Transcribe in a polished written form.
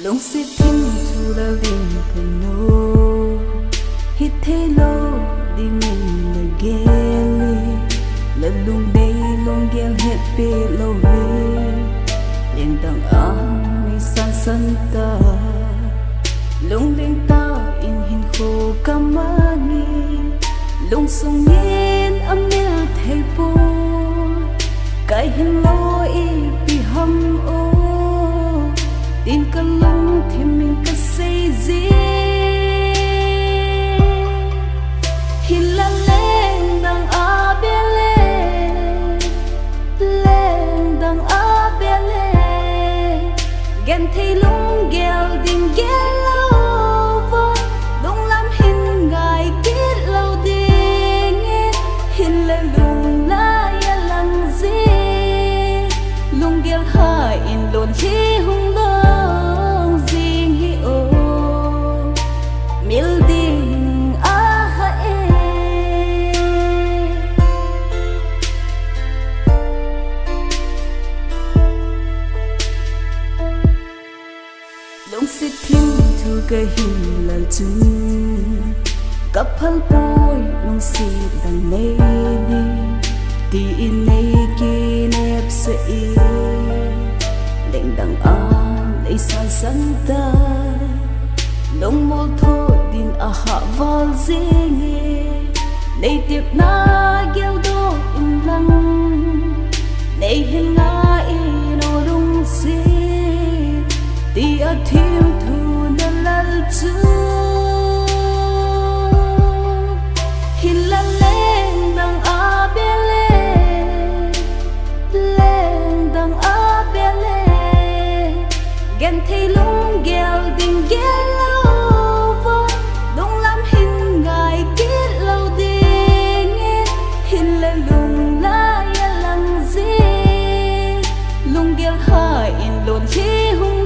lungset thinh thu la vinh cano Hiche lo đi mình là geli là lung đây lung gel happy lo về liền tang am mi san san ta lung lên ta in hin khô kamani lung sung nhiên âm nil thei po cái hin lo i pi ham o tin ka lung thêm mình ka say gì hin la lengdang abele lengdang abele gen thei lung gel ding gel lo dong lam hin gai kit lo ding hin la lung la ya lang zi lung gel ha in lon hi hung long zing hi o mil ding a ha e lungset thinh thu ka hin la chung kapal boy lungset dang nei ni ti in nei ki nep se i lengdang am nei san san ta long mol tho din a ha val zinge nei tip na gel do in lang nei hin nga i no lung si ti a thim thu na lal chu hin la lengdang abele lengdang abele gen thei lung gel ding gel lo dong lam hin gai kit lo ding hin la lung la ya lang zi lung gel ha in lon hi hung